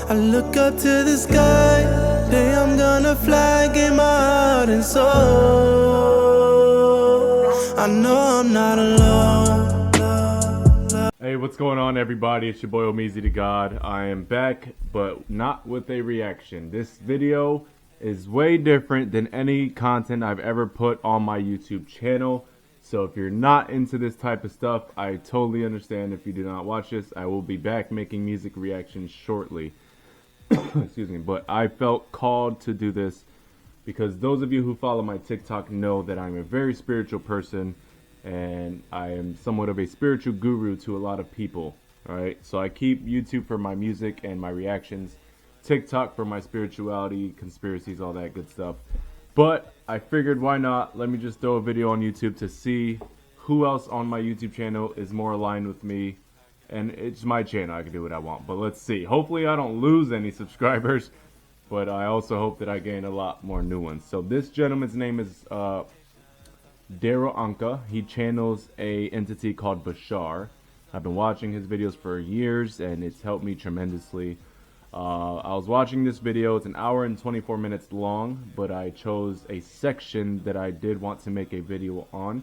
I look up to the sky, day I'm gonna fly, get my heart and soul. I know I'm not alone. Hey, what's going on, everybody? It's your boy omeezythagod. I am back, but not with a reaction. This video is way different than any content I've ever put on my YouTube channel. So if you're not into this type of stuff, I totally understand if you do not watch this. I will be back making music reactions shortly. Excuse me, but I felt called to do this because those of you who follow my TikTok know that I'm a very spiritual person and I am somewhat of a spiritual guru to a lot of people. All right, so I keep YouTube for my music and my reactions, TikTok for my spirituality, conspiracies, all that good stuff. But I figured, why not? Let me just throw a video on YouTube to see who else on my YouTube channel is more aligned with me. And it's my channel, I can do what I want. But let's see. Hopefully I don't lose any subscribers, but I also hope that I gain a lot more new ones. So this gentleman's name is Daryl Anka. He channels a entity called Bashar. I've been watching his videos for years and it's helped me tremendously. I was watching this video. It's an hour and 24 minutes long, but I chose a section that I did want to make a video on.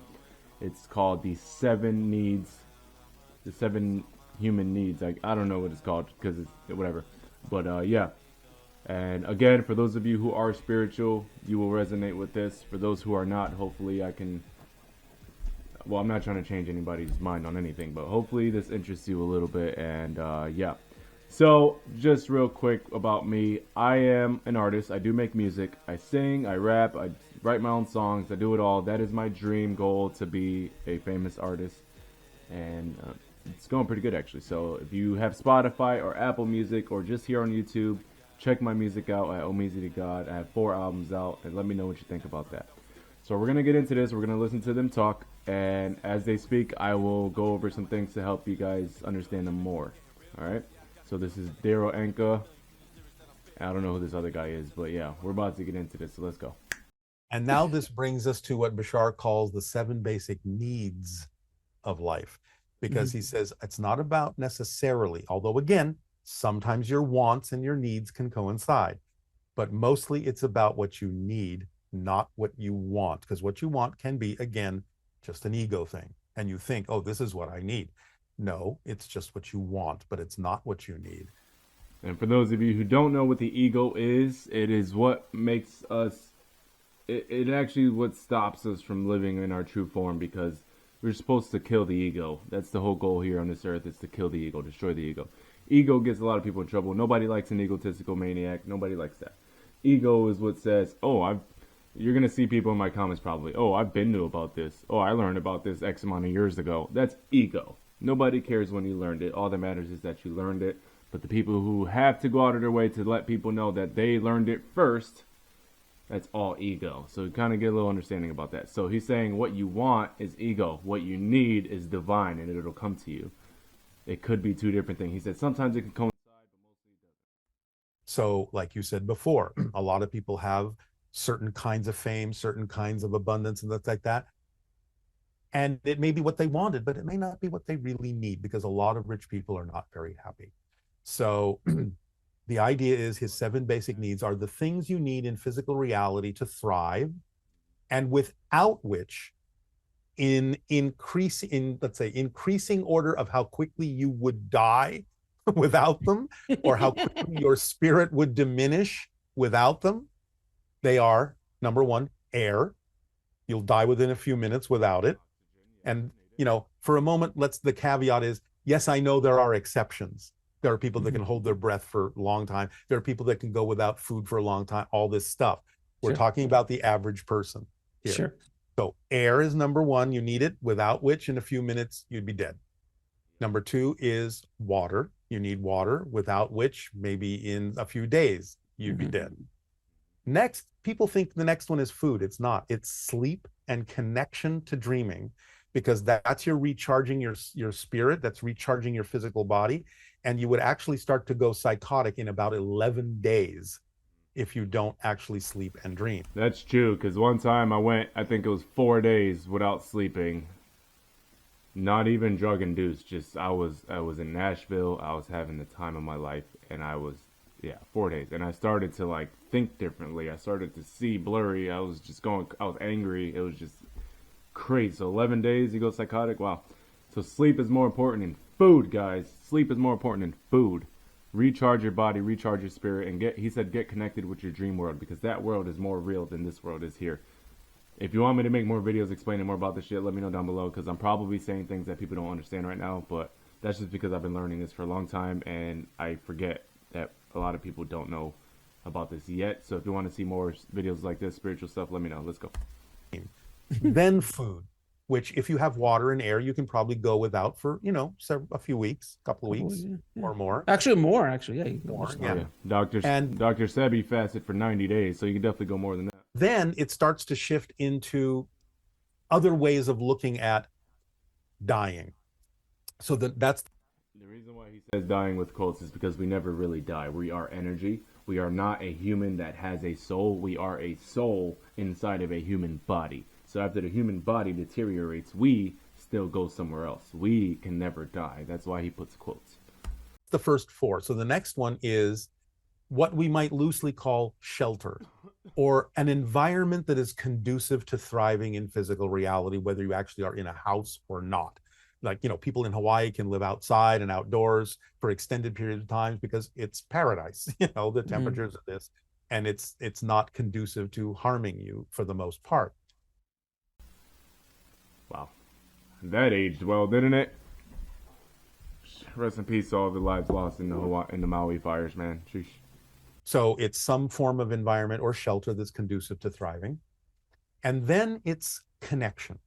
It's called the seven human needs. I don't know what it's called because it's whatever, but yeah. And again, for those of you who are spiritual, you will resonate with this. For those who are not, hopefully I can, well, I'm not trying to change anybody's mind on anything, but hopefully this interests you a little bit. And yeah, so just real quick about me. I am an artist. I do make music. I sing, I rap, I write my own songs. I do it all. That is my dream goal, to be a famous artist. And it's going pretty good, actually. So if you have Spotify or Apple Music or just here on YouTube, check my music out at omeezythagod. I have 4 albums out, and let me know what you think about that. So we're going to get into this. We're going to listen to them talk, and as they speak, I will go over some things to help you guys understand them more. All right? So this is Daryl Anka. I don't know who this other guy is, but yeah, we're about to get into this, so let's go. And now this brings us to what Bashar calls the 7 basic needs of life, because he says it's not about necessarily, although again, sometimes your wants and your needs can coincide, but mostly it's about what you need, not what you want, because what you want can be, again, just an ego thing. And you think, oh, this is what I need. No, it's just what you want, but it's not what you need. And for those of you who don't know what the ego is, it is what makes us, it actually what stops us from living in our true form, because we're supposed to kill the ego. That's the whole goal here on this earth, is to kill the ego, destroy the ego. Ego gets a lot of people in trouble. Nobody likes an egotistical maniac. Nobody likes that. Ego is what says, oh, you're going to see people in my comments probably, oh, I've been new about this. Oh, I learned about this X amount of years ago. That's ego. Nobody cares when you learned it. All that matters is that you learned it. But the people who have to go out of their way to let people know that they learned it first, that's all ego. So you kind of get a little understanding about that. So he's saying what you want is ego. What you need is divine, and it'll come to you. It could be 2 different things. He said sometimes it can coincide, but mostly it doesn't. So like you said before, a lot of people have certain kinds of fame, certain kinds of abundance and stuff like that. And it may be what they wanted, but it may not be what they really need, because a lot of rich people are not very happy. So the idea is his 7 basic needs are the things you need in physical reality to thrive, and without which, let's say increasing order of how quickly you would die without them, or how quickly your spirit would diminish without them. They are, number 1, air. You'll die within a few minutes without it. And, you know, for a moment, the caveat is, yes, I know there are exceptions. There are people that can hold their breath for a long time. There are people that can go without food for a long time, all this stuff. We're talking about the average person here. Sure. So air is number 1. You need it, without which in a few minutes you'd be dead. Number 2 is water. You need water, without which maybe in a few days you'd be dead. Next, people think the next one is food. It's not. It's sleep and connection to dreaming, because that's your recharging your spirit, that's recharging your physical body. And you would actually start to go psychotic in about 11 days if you don't actually sleep and dream. That's true, because one time I went, I think it was 4 days without sleeping. Not even drug induced, just I was in Nashville, I was having the time of my life, and Yeah, 4 days. And I started to like think differently. I started to see blurry. I was angry. It was just crazy. So 11 days, you go psychotic. Wow. So sleep is more important than food, guys. Sleep is more important than food. Recharge your body, recharge your spirit, and he said get connected with your dream world, because that world is more real than this world is here. If you want me to make more videos explaining more about this shit, let me know down below, because I'm probably saying things that people don't understand right now, but that's just because I've been learning this for a long time, and I forget that a lot of people don't know about this yet. So if you want to see more videos like this, spiritual stuff, let me know. Let's go. Then food, which if you have water and air, you can probably go without for, a few weeks, couple of weeks or more. Actually, more. Actually, yeah. You can go More, more. yeah. Dr. Sebi fasted for 90 days, so you can definitely go more than that. Then it starts to shift into other ways of looking at dying. So that's the reason why he says dying with quotes is because we never really die. We are energy. We are not a human that has a soul. We are a soul inside of a human body. So after the human body deteriorates, we still go somewhere else. We can never die. That's why he puts quotes. the first four. So the next one is what we might loosely call shelter, or an environment that is conducive to thriving in physical reality, whether you actually are in a house or not. Like, people in Hawaii can live outside and outdoors for extended periods of time because it's paradise, the temperatures of this, and it's not conducive to harming you for the most part. Wow. That aged well, didn't it? Rest in peace to all the lives lost in the Maui fires, man. Sheesh. So it's some form of environment or shelter that's conducive to thriving. And then it's connection,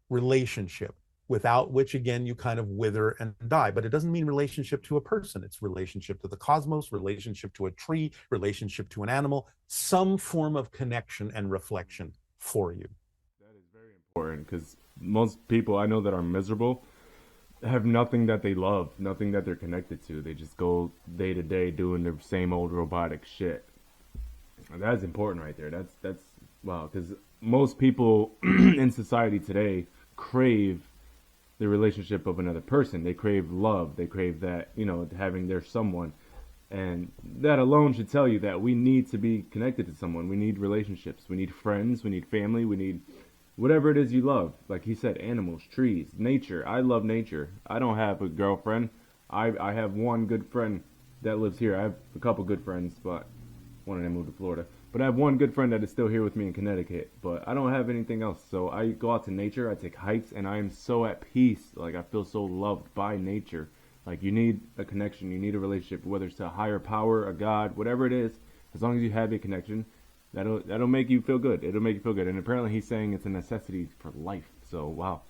relationship, without which, again, you kind of wither and die. But it doesn't mean relationship to a person. It's relationship to the cosmos, relationship to a tree, relationship to an animal, some form of connection and reflection for you. That is very important, because most people I know that are miserable have nothing that they love, nothing that they're connected to. They just go day to day doing the same old robotic shit. And that's important right there. That's wow, because most people in society today crave the relationship of another person. They crave love. They crave that, having their someone. And that alone should tell you that we need to be connected to someone. We need relationships. We need friends. We need family. We need whatever it is you love. Like he said, animals, trees, nature. I love nature. I don't have a girlfriend. I have one good friend that lives here. I have a couple good friends, but one of them moved to Florida. But I have one good friend that is still here with me in Connecticut. But I don't have anything else. So I go out to nature. I take hikes, and I am so at peace. Like, I feel so loved by nature. Like, you need a connection. You need a relationship, whether it's to a higher power, a God, whatever it is. As long as you have a connection, that'll make you feel good. It'll make you feel good. And apparently he's saying it's a necessity for life. So, wow.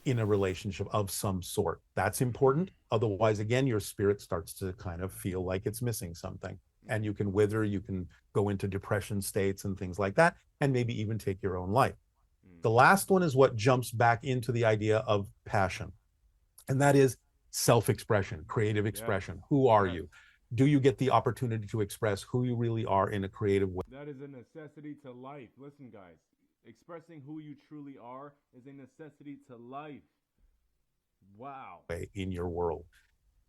In a relationship of some sort. That's important. Otherwise, again, your spirit starts to kind of feel like it's missing something. And you can wither, you can go into depression states and things like that, and maybe even take your own life. The last one is what jumps back into the idea of passion. And that is self-expression, creative expression. Who are you? Do you get the opportunity to express who you really are in a creative way? That is a necessity to life. Listen, guys, expressing who you truly are is a necessity to life. Wow. In your world.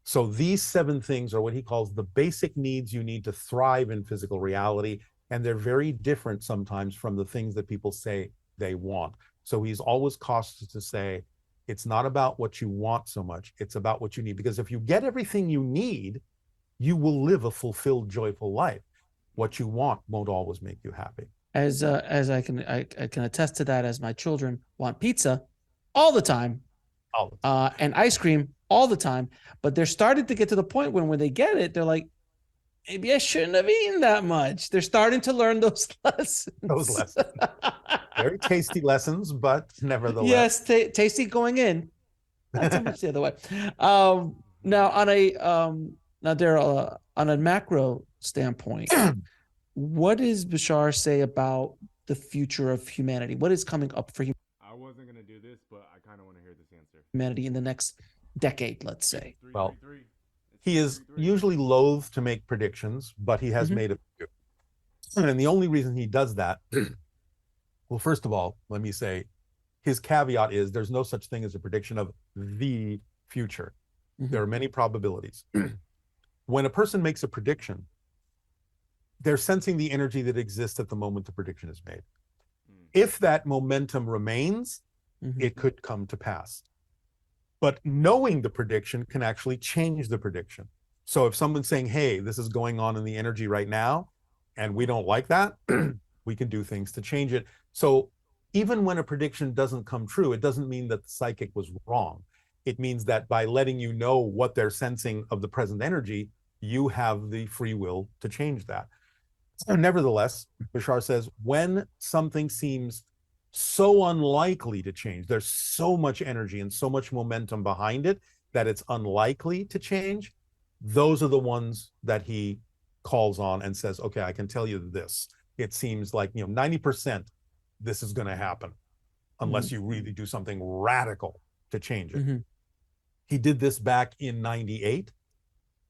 So these 7 things are what he calls the basic needs you need to thrive in physical reality. And they're very different sometimes from the things that people say they want. So he's always cautious to say, it's not about what you want so much, it's about what you need. Because if you get everything you need, you will live a fulfilled, joyful life. What you want won't always make you happy. As I can attest to that, as my children want pizza all the time, and ice cream all the time, but they're starting to get to the point when they get it, they're like, maybe I shouldn't have eaten that much. They're starting to learn those lessons. Those lessons. Very tasty lessons, but nevertheless. Yes, tasty going in. Not so much the other way. Now on a macro standpoint, what does Bashar say about the future of humanity? What is coming up for humanity? I wasn't going to do this, but I kind of want to hear this answer. Humanity in the next decade, let's say. Well, he is usually loath to make predictions, but he has made a few. And the only reason he does that, well, first of all, let me say, his caveat is there's no such thing as a prediction of the future. There are many probabilities. when a person makes a prediction, they're sensing the energy that exists at the moment the prediction is made. If that momentum remains, it could come to pass. But knowing the prediction can actually change the prediction. So if someone's saying, hey, this is going on in the energy right now, and we don't like that, we can do things to change it. So even when a prediction doesn't come true, it doesn't mean that the psychic was wrong. It means that by letting you know what they're sensing of the present energy, you have the free will to change that. So nevertheless, Bashar says, when something seems so unlikely to change, there's so much energy and so much momentum behind it that it's unlikely to change, those are the ones that he calls on and says, okay, I can tell you this. It seems like, 90% this is going to happen unless you really do something radical to change it. He did this back in 98.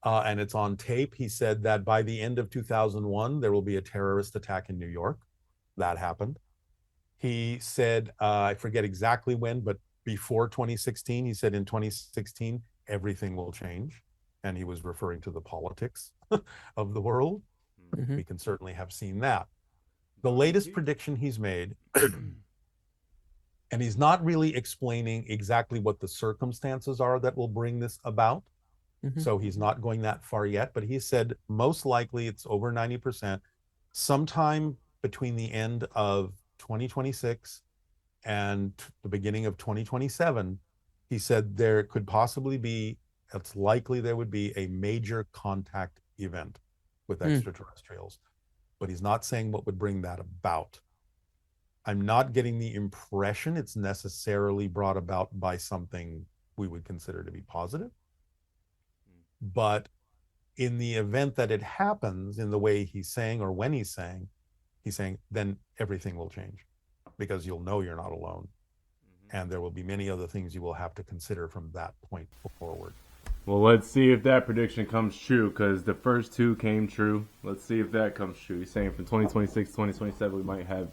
And it's on tape. He said that by the end of 2001, there will be a terrorist attack in New York. That happened. He said, I forget exactly when, but before 2016, he said in 2016, everything will change. And he was referring to the politics of the world. We can certainly have seen that. The latest prediction he's made, and he's not really explaining exactly what the circumstances are that will bring this about. So he's not going that far yet, but he said most likely it's over 90%. Sometime between the end of 2026 and the beginning of 2027, he said there could possibly be, it's likely there would be a major contact event with extraterrestrials, but he's not saying what would bring that about. I'm not getting the impression it's necessarily brought about by something we would consider to be positive. But in the event that it happens in the way he's saying, or when he's saying, then everything will change, because you'll know you're not alone. And there will be many other things you will have to consider from that point forward. Well, let's see if that prediction comes true, because the first two came true. Let's see if that comes true. He's saying from 2026 to 2027, we might have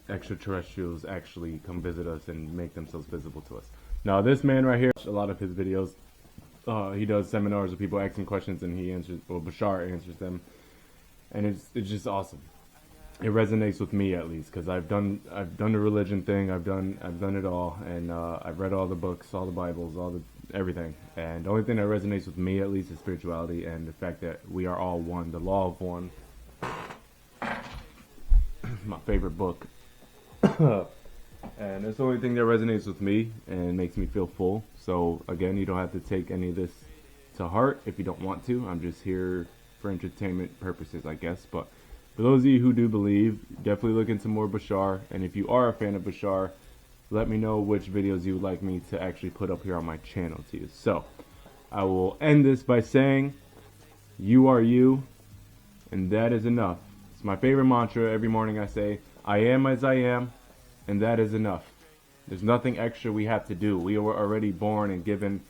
extraterrestrials actually come visit us and make themselves visible to us. Now, this man right here, a lot of his videos, he does seminars with people asking questions, and he answers, or Bashar answers them, and it's just awesome. It resonates with me, at least, because I've done the religion thing, I've done it all, and I've read all the books, all the Bibles, everything, and the only thing that resonates with me, at least, is spirituality and the fact that we are all one, the law of one. My favorite book. And it's the only thing that resonates with me and makes me feel full. So again, you don't have to take any of this to heart if you don't want to. I'm just here for entertainment purposes, I guess. But for those of you who do believe, definitely look into more Bashar. And if you are a fan of Bashar, let me know which videos you would like me to actually put up here on my channel to you. So I will end this by saying, you are you, and that is enough. It's my favorite mantra. Every morning I say, I am as I am, and that is enough. There's nothing extra we have to do. We were already born and given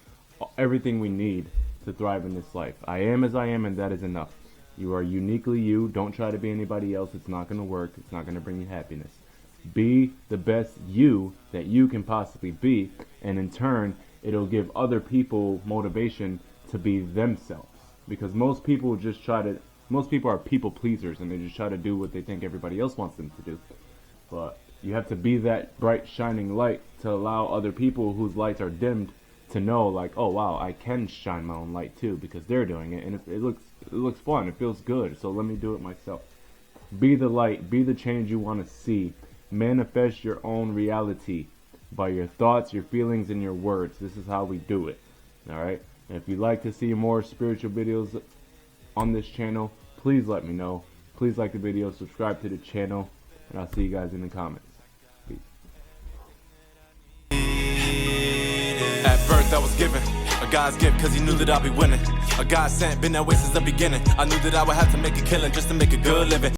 everything we need to thrive in this life. I am as I am, and that is enough. You are uniquely you. Don't try to be anybody else. It's not going to work. It's not going to bring you happiness. Be the best you that you can possibly be, and in turn, it'll give other people motivation to be themselves. Because most people are people pleasers, and they just try to do what they think everybody else wants them to do. But you have to be that bright, shining light to allow other people whose lights are dimmed to know, like, oh wow, I can shine my own light too, because they're doing it, and it looks fun, it feels good, so let me do it myself. Be the light, be the change you want to see. Manifest your own reality by your thoughts, your feelings, and your words. This is how we do it. Alright? And if you'd like to see more spiritual videos on this channel, please let me know. Please like the video, subscribe to the channel, and I'll see you guys in the comments. Peace. At birth I was given a God's gift, cause he knew that I'd be winning. A God sent, been that way since the beginning. I knew that I would have to make a killing just to make a good living.